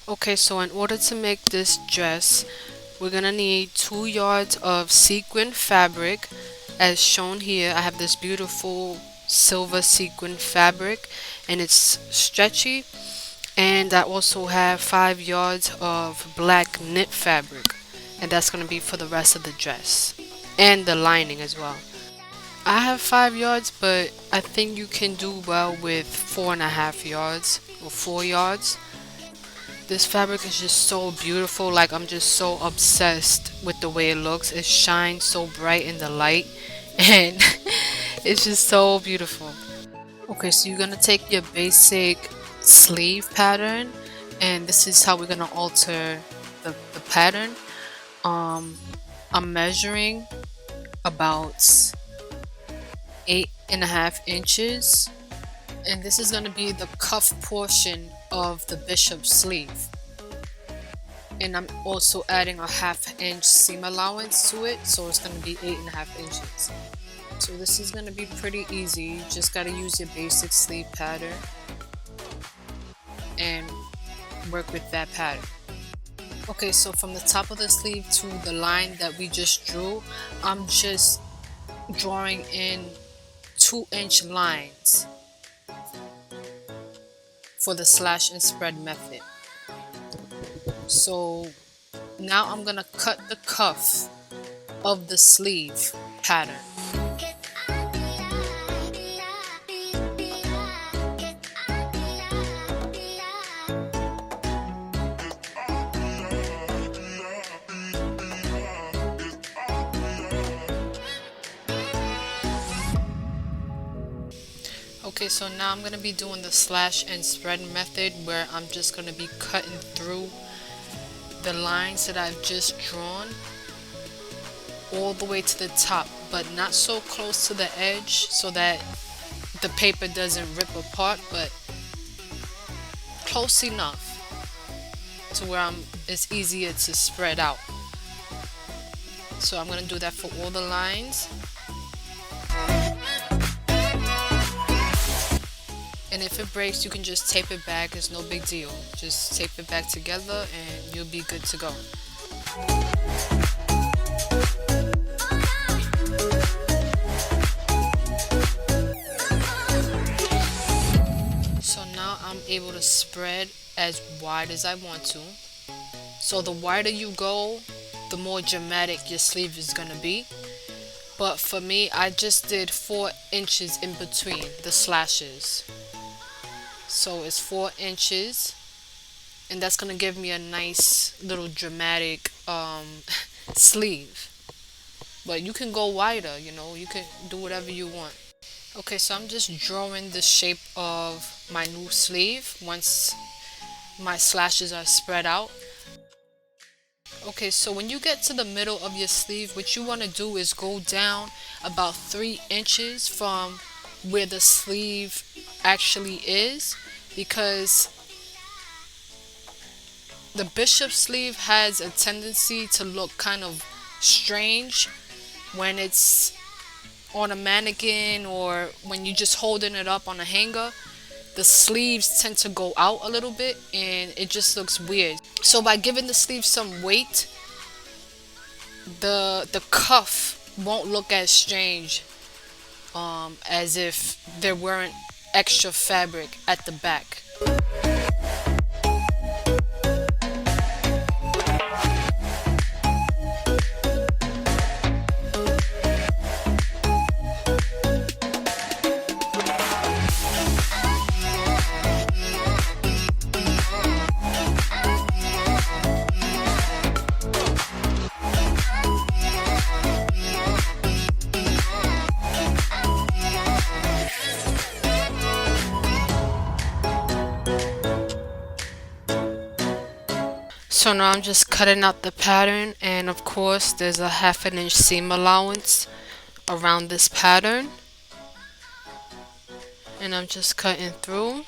Okay, so in order to make this dress, we're gonna need 2 yards of sequin fabric. As shown here, I have this beautiful silver sequin fabric and it's stretchy. And I also have 5 yards of black knit fabric, and that's gonna be for the rest of the dress and the lining as well. I have 5 yards, but I think you can do well with 4.5 yards or 4 yards. This fabric is just so beautiful. Like, I'm just so obsessed with the way it looks. It shines so bright in the light and it's just so beautiful. Okay, so you're gonna take your basic sleeve pattern, and this is how we're gonna alter the pattern. um I'm measuring about 8.5 inches, and this is going to be the cuff portion of the bishop sleeve, and I'm also adding a 1/2 inch seam allowance to it, so it's going to be 8.5 inches. So this is going to be pretty easy. You just got to use your basic sleeve pattern and work with that pattern. Okay, so from the top of the sleeve to the line that we just drew, I'm just drawing in 2-inch lines for the slash and spread method. So now I'm gonna cut the cuff of the sleeve pattern. Okay, so now I'm gonna be doing the slash and spread method, where I'm just gonna be cutting through the lines that I've just drawn all the way to the top, but not so close to the edge so that the paper doesn't rip apart, but close enough to where it's easier to spread out. So I'm gonna do that for all the lines. And if it breaks, you can just tape it back. It's no big deal. Just tape it back together and you'll be good to go. So now I'm able to spread as wide as I want to. So the wider you go, the more dramatic your sleeve is gonna be. But for me, I just did 4 inches in between the slashes. So it's 4 inches, and that's gonna give me a nice little dramatic sleeve. But you can go wider, you can do whatever you want. Okay, so I'm just drawing the shape of my new sleeve once my slashes are spread out. Okay, so when you get to the middle of your sleeve, what you want to do is go down about 3 inches from where the sleeve actually is, because the bishop sleeve has a tendency to look kind of strange when it's on a mannequin or when you're just holding it up on a hanger. The sleeves tend to go out a little bit and it just looks weird. So by giving the sleeve some weight, the cuff won't look as strange, as if there weren't extra fabric at the back. So now I'm just cutting out the pattern, and of course there's a 1/2 inch seam allowance around this pattern, and I'm just cutting through.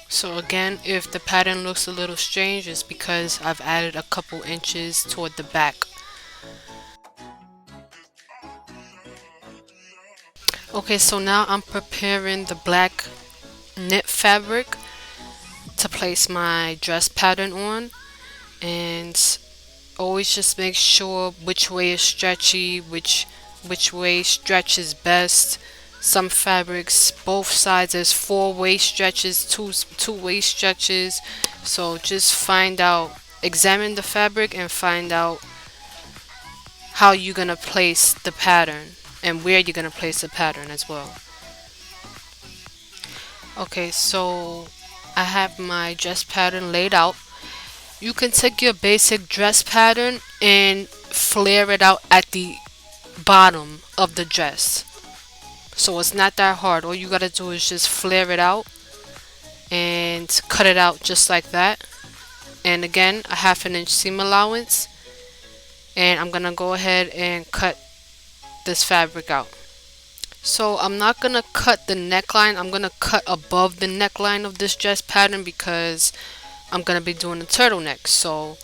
So again, if the pattern looks a little strange, it's because I've added a couple inches toward the back. Okay, so now I'm preparing the black knit fabric. to place my dress pattern on, and always just make sure which way is stretchy, which way stretches best. Some fabrics, both sides, there's four-way stretches, two-way stretches. So just find out, examine the fabric and find out how you're gonna place the pattern and where you're gonna place the pattern as well. Okay, so I have my dress pattern laid out. You can take your basic dress pattern and flare it out at the bottom of the dress. So it's not that hard. All you gotta do is just flare it out and cut it out just like that. And again, a 1/2 inch seam allowance. And I'm gonna go ahead and cut this fabric out. So I'm not gonna cut the neckline. I'm gonna cut above the neckline of this dress pattern because I'm gonna be doing a turtleneck. So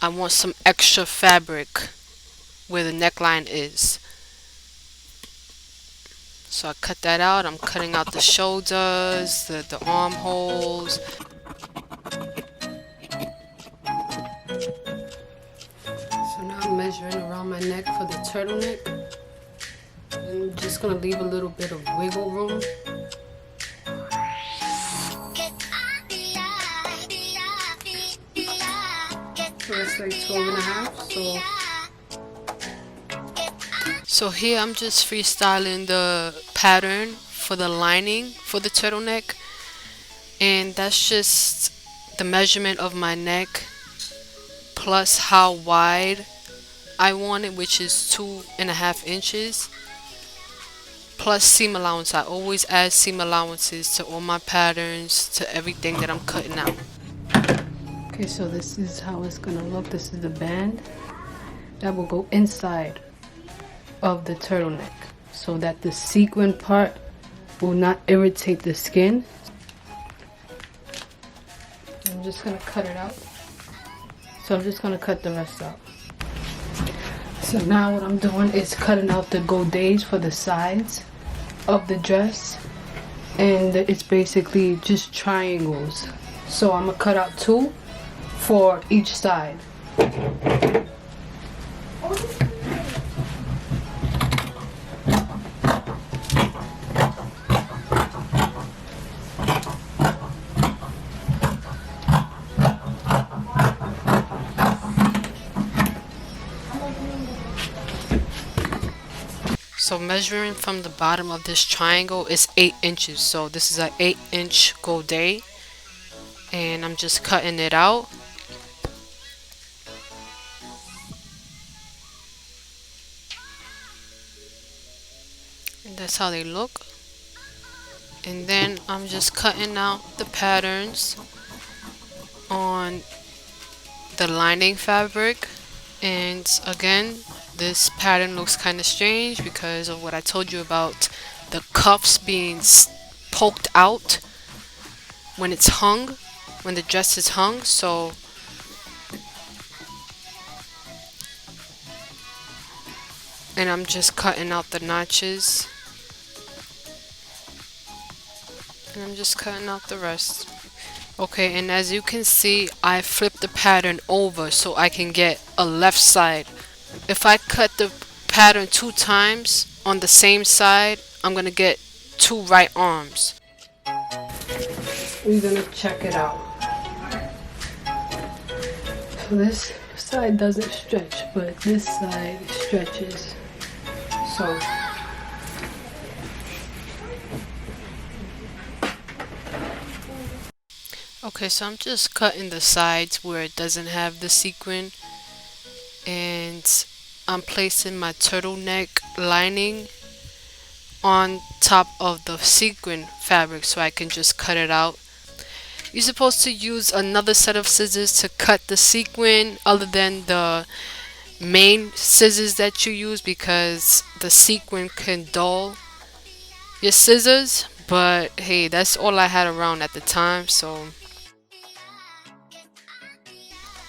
I want some extra fabric where the neckline is. So I cut that out. I'm cutting out the shoulders, the armholes. So now I'm measuring around my neck for the turtleneck. I'm just gonna leave a little bit of wiggle room. So it's like 12.5. So here I'm just freestyling the pattern for the lining for the turtleneck, and that's just the measurement of my neck plus how wide I want it, which is 2.5 inches, plus seam allowance. I always add seam allowances to all my patterns, to everything that I'm cutting out. Okay, so this is how it's gonna look. This is the band that will go inside of the turtleneck so that the sequin part will not irritate the skin. I'm just gonna cut it out. So I'm just gonna cut the rest out. So now what I'm doing is cutting out the GODET for the sides of the dress, and it's basically just triangles. So I'm gonna cut out 2 for each side. So measuring from the bottom of this triangle is 8 inches. So this is an 8-inch GODET, and I'm just cutting it out. And that's how they look. And then I'm just cutting out the patterns on the lining fabric. And again, this pattern looks kind of strange because of what I told you about the cuffs being poked out when it's hung, when the dress is hung. So and I'm just cutting out the notches, and I'm just cutting out the rest. Okay, and as you can see, I flipped the pattern over so I can get a left side. If I cut the pattern 2 times on the same side, I'm gonna get 2 right arms. We're gonna check it out. So this side doesn't stretch, but this side stretches. So okay, so I'm just cutting the sides where it doesn't have the sequin, and I'm placing my turtleneck lining on top of the sequin fabric so I can just cut it out. You're supposed to use another set of scissors to cut the sequin other than the main scissors that you use, because the sequin can dull your scissors. But hey, that's all I had around at the time, so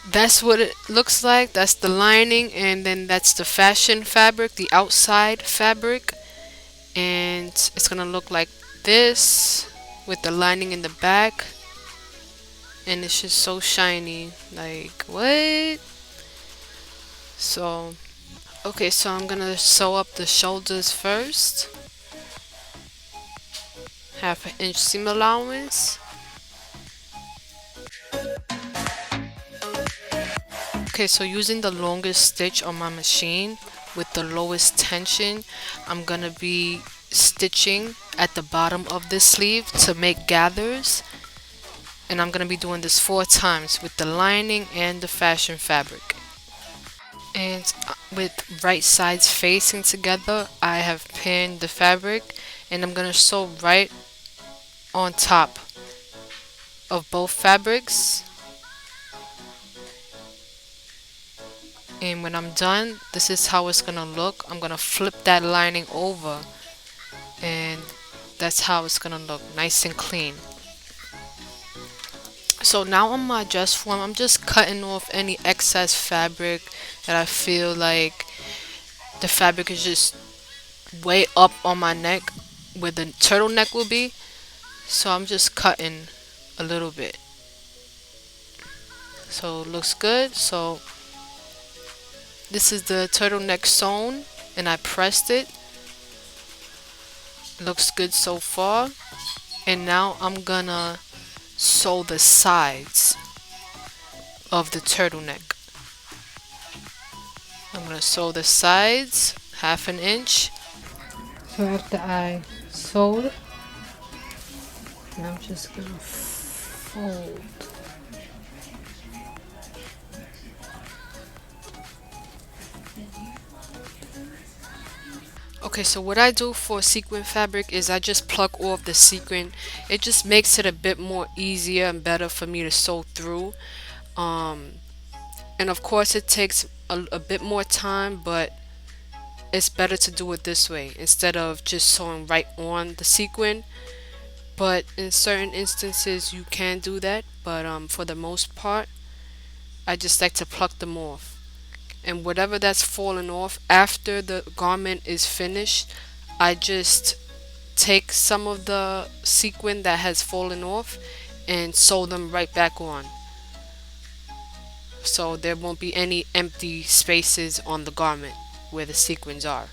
that's what it looks like. That's the lining, and then that's the fashion fabric, the outside fabric, and it's gonna look like this with the lining in the back. and it's just so shiny. Like, what? So, okay, so I'm gonna sew up the shoulders first. 1/2 inch seam allowance. Okay, so using the longest stitch on my machine with the lowest tension, I'm gonna be stitching at the bottom of this sleeve to make gathers. And I'm gonna be doing this 4 times with the lining and the fashion fabric. And with right sides facing together, I have pinned the fabric, and I'm gonna sew right on top of both fabrics. And when I'm done, this is how it's gonna look. I'm gonna flip that lining over, and that's how it's gonna look, nice and clean. So now on my dress form, I'm just cutting off any excess fabric that I feel like the fabric is just way up on my neck where the turtleneck will be. So I'm just cutting a little bit. So it looks good. So this is the turtleneck sewn, and I pressed it. Looks good so far. And now I'm gonna sew the sides of the turtleneck. I'm gonna sew the sides 1/2 inch. So after I sewed, I'm just gonna fold. Okay, so what I do for sequin fabric is I just pluck off the sequin. It just makes it a bit more easier and better for me to sew through. And of course it takes a bit more time, but it's better to do it this way instead of just sewing right on the sequin. But in certain instances you can do that, but for the most part I just like to pluck them off. And whatever that's fallen off after the garment is finished, I just take some of the sequin that has fallen off and sew them right back on. So there won't be any empty spaces on the garment where the sequins are.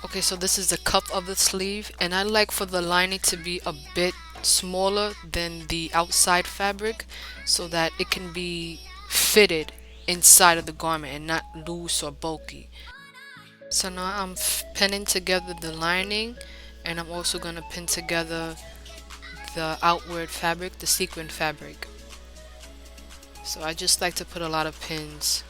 Okay, so this is the cuff of the sleeve, and I like for the lining to be a bit smaller than the outside fabric so that it can be fitted inside of the garment and not loose or bulky. So now I'm pinning together the lining, and I'm also going to pin together the outward fabric, the sequin fabric. So I just like to put a lot of pins.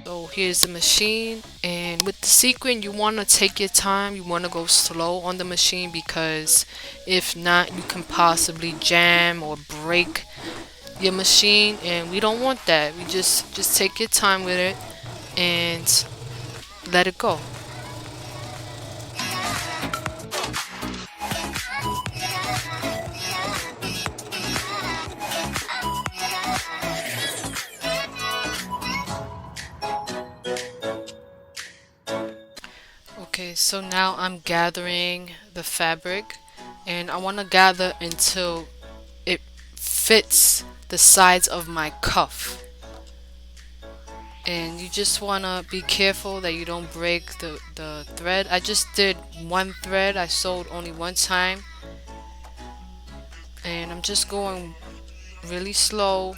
So here's the machine, and with the sequin you want to take your time. You want to go slow on the machine, because if not you can possibly jam or break your machine, and we don't want that. We just take your time with it and let it go. Okay, so now I'm gathering the fabric, and I want to gather until it fits the sides of my cuff. And you just want to be careful that you don't break the thread. I just did one thread. I sewed only one time, and I'm just going really slow,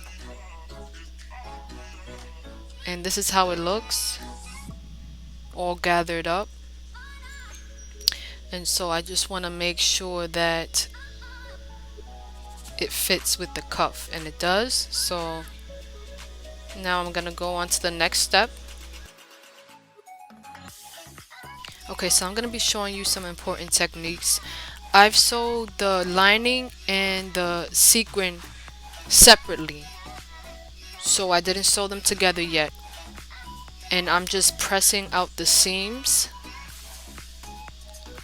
and this is how it looks, all gathered up. And so I just want to make sure that it fits with the cuff, and it does. So now I'm gonna go on to the next step. Okay, so I'm gonna be showing you some important techniques. I've sewed the lining and the sequin separately, so I didn't sew them together yet, and I'm just pressing out the seams,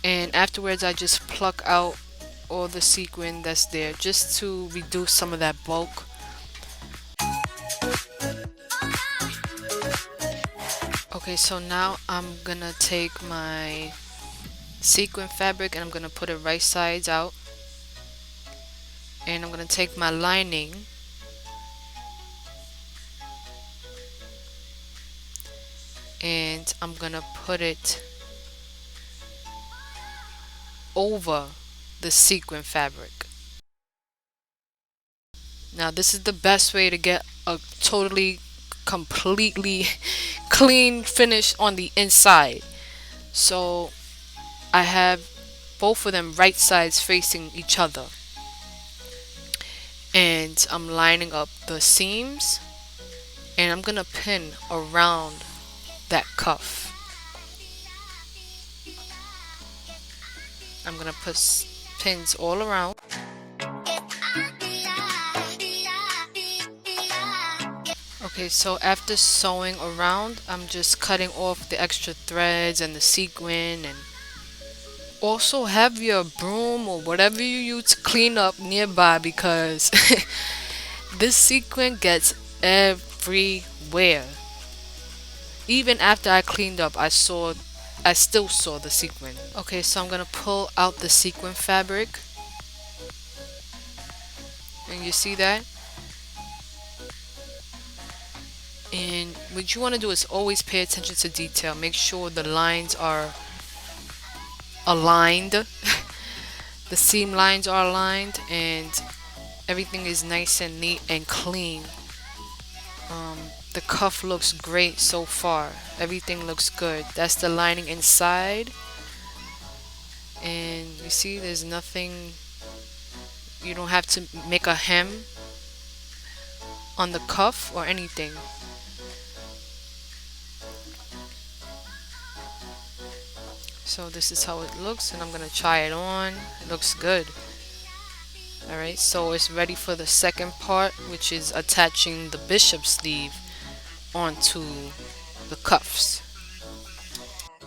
and afterwards I just pluck out all the sequin that's there just to reduce some of that bulk. Okay, Okay, so now I'm gonna take my sequin fabric and I'm gonna put it right sides out, and I'm gonna take my lining and I'm gonna put it over the sequin fabric. Now this is the best way to get a totally completely clean finish on the inside. So I have both of them right sides facing each other, and I'm lining up the seams, and I'm gonna pin around that cuff. I'm gonna put pins all around. Okay, so after sewing around, I'm just cutting off the extra threads and the sequin, and also have your broom or whatever you use to clean up nearby, because this sequin gets everywhere. Even after I cleaned up, I still saw the sequin. Okay, so I'm gonna pull out the sequin fabric, and you see that? And what you want to do is always pay attention to detail. Make sure the lines are aligned. The seam lines are aligned and everything is nice and neat and clean. The cuff looks great so far. Everything looks good. That's the lining inside. And you see there's nothing, you don't have to make a hem on the cuff or anything. So this is how it looks, and I'm gonna try it on. It looks good. Alright, so it's ready for the second part, which is attaching the bishop sleeve onto the cuffs.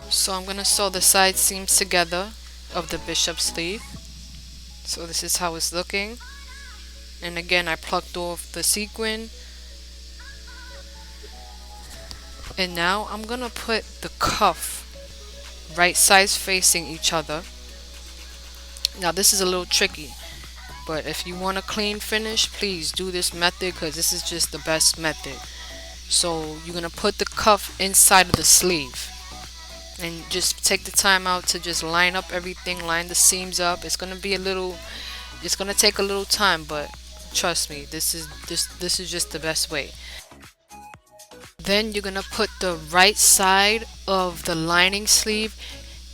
So I'm gonna sew the side seams together of the bishop sleeve. So this is how it's looking. And again, I plucked off the sequin. And now I'm gonna put the cuff right sides facing each other. Now this is a little tricky, but if you want a clean finish, please do this method, because this is just the best method. So you're gonna put the cuff inside of the sleeve, and just take the time out to just line up everything, line the seams up. It's gonna take a little time, but trust me, this is just the best way. Then you're gonna put the right side of the lining sleeve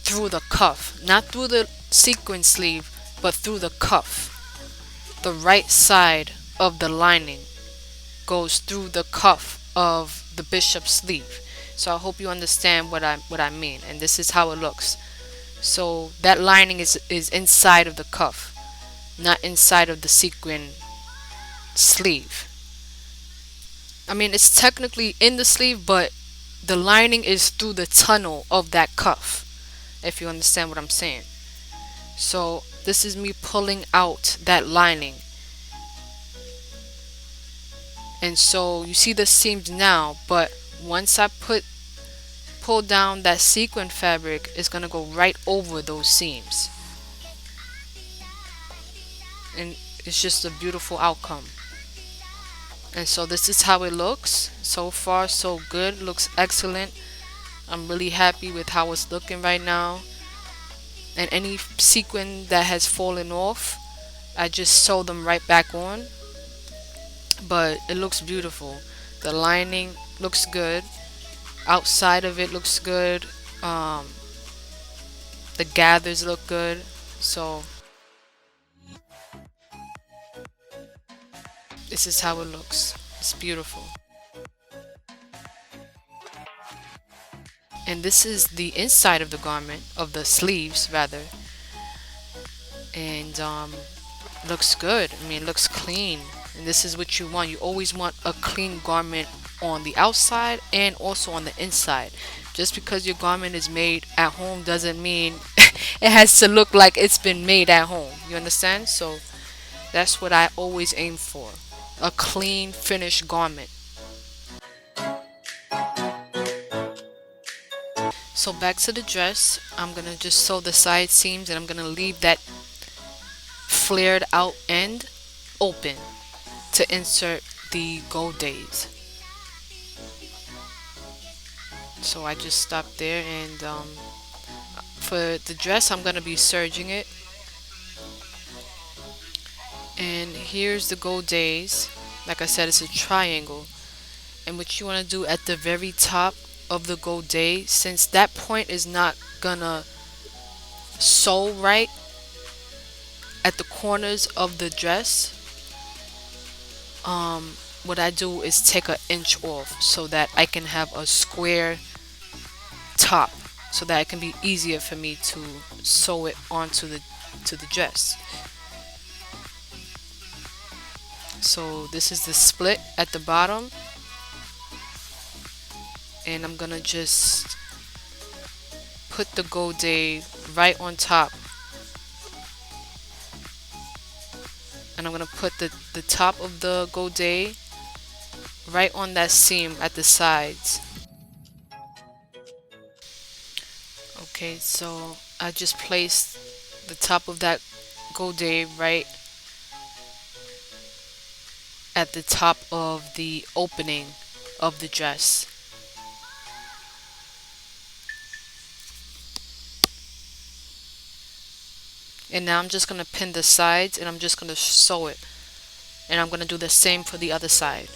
through the cuff, not through the sequin sleeve, but through the cuff. The right side of the lining goes through the cuff of the bishop sleeve. So I hope you understand what I mean, and this is how it looks. So that lining is inside of the cuff, not inside of the sequin sleeve. I mean, it's technically in the sleeve, but the lining is through the tunnel of that cuff, if you understand what I'm saying. So this is me pulling out that lining. And so you see the seams now, but once I pull down that sequin fabric, it's gonna go right over those seams. And it's just a beautiful outcome. And so this is how it looks. So far so good. Looks excellent. I'm really happy with how it's looking right now. And any sequin that has fallen off, I just sew them right back on. But it looks beautiful. The lining looks good. Outside of it looks good. The gathers look good. So this is how it looks. It's beautiful. And this is the inside of the garment, of the sleeves rather. And looks good. I mean, it looks clean. And this is what you want. You always want a clean garment on the outside and also on the inside. Just because your garment is made at home doesn't mean it has to look like it's been made at home. You understand? So that's what I always aim for. A clean, finished garment. So back to the dress, I'm gonna just sew the side seams and I'm gonna leave that flared out end open to insert the godets. So I just stopped there, and for the dress I'm gonna be serging it. And here's the godets. Like I said, it's a triangle. And what you want to do at the very top of the godet, since that point is not gonna sew right at the corners of the dress, what I do is take an inch off so that I can have a square top, so that it can be easier for me to sew it onto the dress. So this is the split at the bottom, and I'm gonna just put the godet right on top, and I'm gonna put the top of the godet right on that seam at the sides. Okay, so I just placed the top of that godet right at the top of the opening of the dress. And now I'm just going to pin the sides, and I'm just going to sew it. And I'm going to do the same for the other side.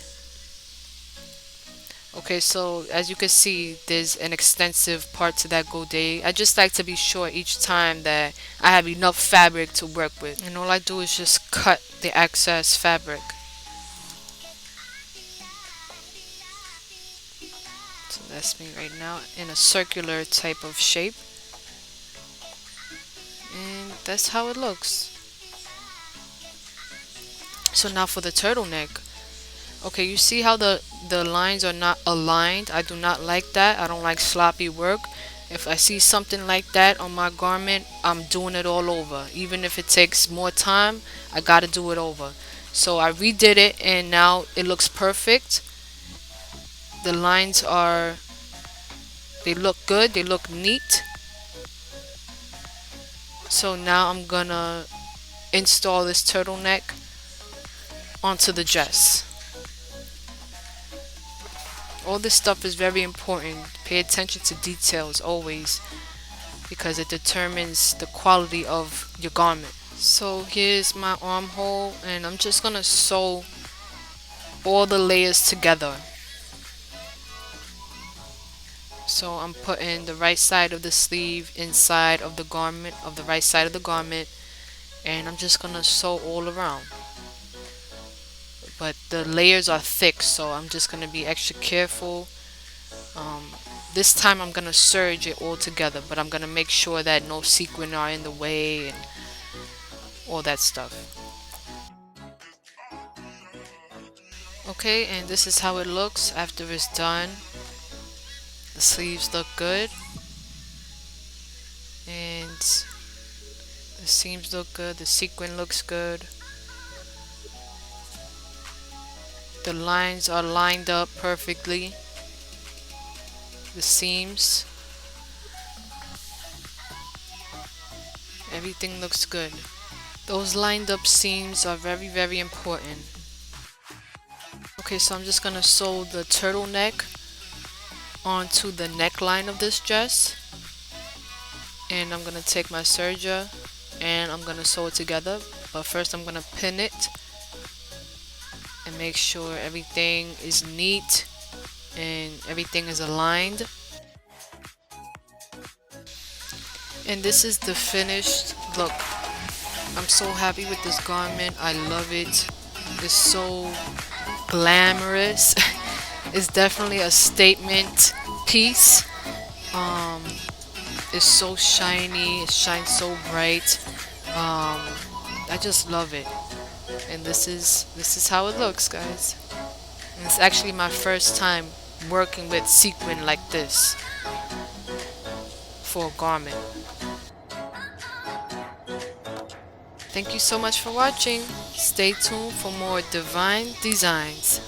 Okay, so as you can see, there's an extensive part to that godet. I just like to be sure each time that I have enough fabric to work with. And all I do is just cut the excess fabric. So that's me right now in a circular type of shape. And that's how it looks. So now for the turtleneck. Okay, you see how the lines are not aligned? I do not like that. I don't like sloppy work. If I see something like that on my garment, I'm doing it all over. Even if it takes more time, I gotta do it over. So I redid it, and now it looks perfect. The lines are, they look good, they look neat. So now I'm gonna install this turtleneck onto the dress. All this stuff is very important. Pay attention to details always, because it determines the quality of your garment. So here's my armhole, and I'm just gonna sew all the layers together. So I'm putting the right side of the sleeve inside of the garment, of the right side of the garment, and I'm just gonna sew all around. But the layers are thick, so I'm just gonna be extra careful. This time I'm gonna serge it all together, but I'm gonna make sure that no sequin are in the way and all that stuff. Okay, and this is how it looks after it's done. The sleeves look good, and the seams look good, the sequin looks good. The lines are lined up perfectly. The seams, everything looks good. Those lined up seams are very, very important. Okay, so I'm just gonna sew the turtleneck onto the neckline of this dress, and I'm gonna take my serger and I'm gonna sew it together. But first I'm gonna pin it and make sure everything is neat and everything is aligned. And this is the finished look. I'm so happy with this garment. I love it. It's so glamorous. It's definitely a statement piece. It's so shiny. It shines so bright. I just love it. And this is how it looks, guys. And it's actually my first time working with sequin like this for a garment. Thank you so much for watching. Stay tuned for more divine designs.